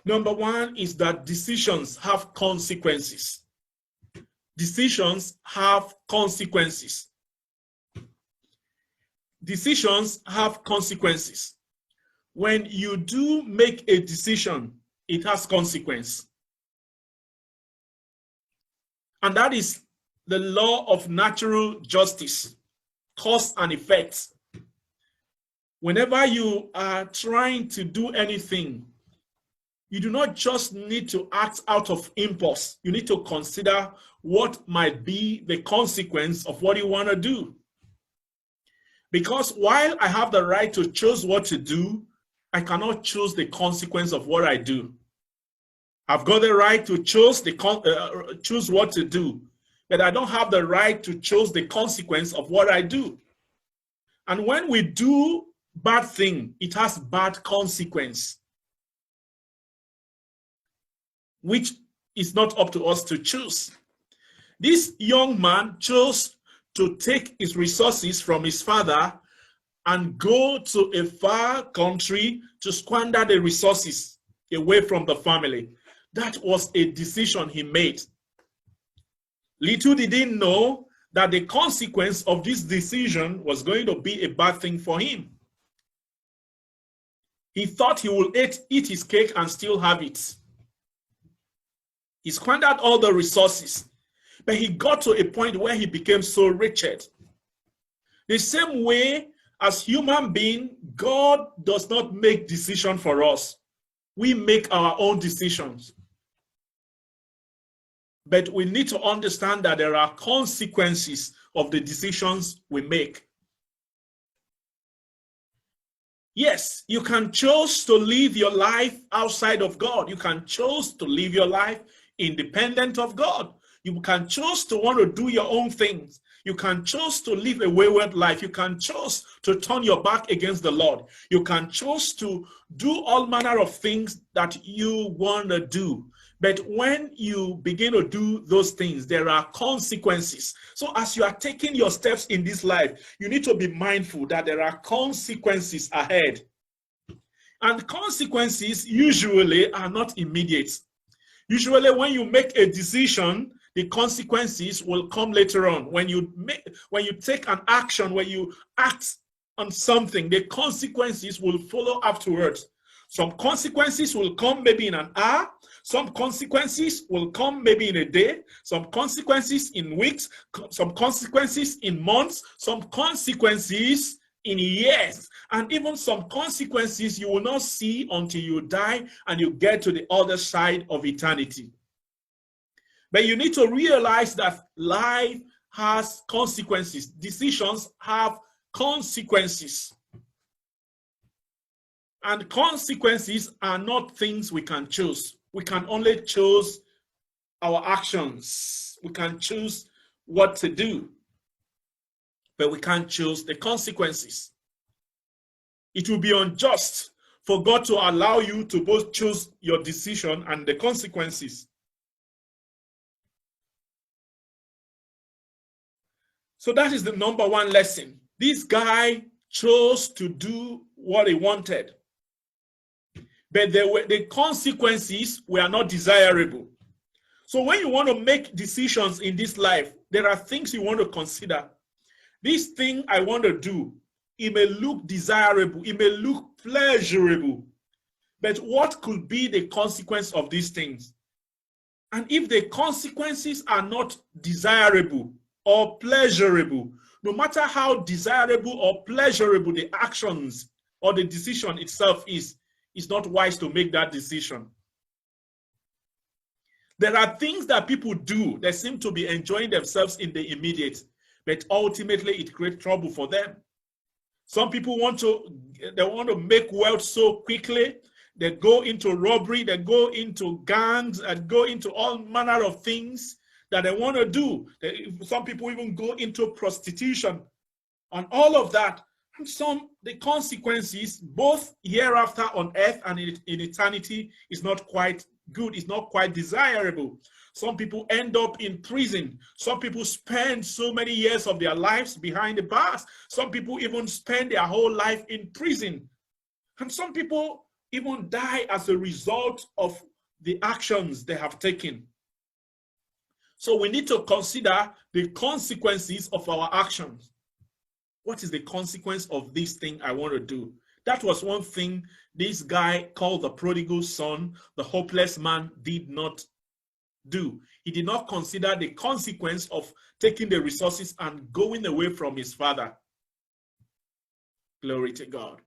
Number one is that decisions have consequences. Decisions have consequences. Decisions have consequences. When you do make a decision, it has consequence. And that is the law of natural justice, cause and effect. Whenever you are trying to do anything, you do not just need to act out of impulse. You need to consider what might be the consequence of what you want to do. Because while I have the right to choose what to do, I cannot choose the consequence of what I do. I've got the right to choose what to do, but I don't have the right to choose the consequence of what I do. And when we do bad thing, it has bad consequence, which is not up to us to choose. This young man chose to take his resources from his father and go to a far country to squander the resources away from the family. That was a decision he made. Little did he know that the consequence of this decision was going to be a bad thing for him. He thought he would eat his cake and still have it. He squandered all the resources, but he got to a point where he became so wretched. The same way as human beings, God does not make decisions for us. We make our own decisions. But we need to understand that there are consequences of the decisions we make. Yes, you can choose to live your life outside of God. You can choose to live your life independent of God. You can choose to want to do your own things. You can choose to live a wayward life. You can choose to turn your back against the Lord. You can choose to do all manner of things that you want to do. But when you begin to do those things, there are consequences. So as you are taking your steps in this life, you need to be mindful that there are consequences ahead. And consequences usually are not immediate. Usually when you make a decision, the consequences will come later on. When you take an action, when you act on something, the consequences will follow afterwards. Some consequences will come maybe in an hour. Some consequences will come maybe in a day. Some consequences in weeks. Some consequences in months. Some consequences in years. And even some consequences you will not see until you die and you get to the other side of eternity. But you need to realize that life has consequences. Decisions have consequences. And consequences are not things we can choose. We can only choose our actions. We can choose what to do, but we can't choose the consequences. It will be unjust for God to allow you to both choose your decision and the consequences. So that is the number one lesson. This guy chose to do what he wanted, but the consequences were not desirable. So when you want to make decisions in this life, there are things you want to consider. This thing I want to do, it may look desirable, it may look pleasurable, but what could be the consequence of these things? And if the consequences are not desirable or pleasurable, no matter how desirable or pleasurable the actions or the decision itself is, it's not wise to make that decision. There are things that people do that seem to be enjoying themselves in the immediate, but ultimately it creates trouble for them. Some people want to make wealth so quickly. They go into robbery, they go into gangs, and go into all manner of things that they want to do. Some people even go into prostitution and all of that. And the consequences, both hereafter on earth and in eternity, is not quite good, it's not quite desirable. Some people end up in prison. Some people spend so many years of their lives behind the bars. Some people even spend their whole life in prison. And some people even die as a result of the actions they have taken. So we need to consider the consequences of our actions. What is the consequence of this thing I want to do? That was one thing this guy called the prodigal son, the hopeless man, did not do. He did not consider the consequence of taking the resources and going away from his father. Glory to God.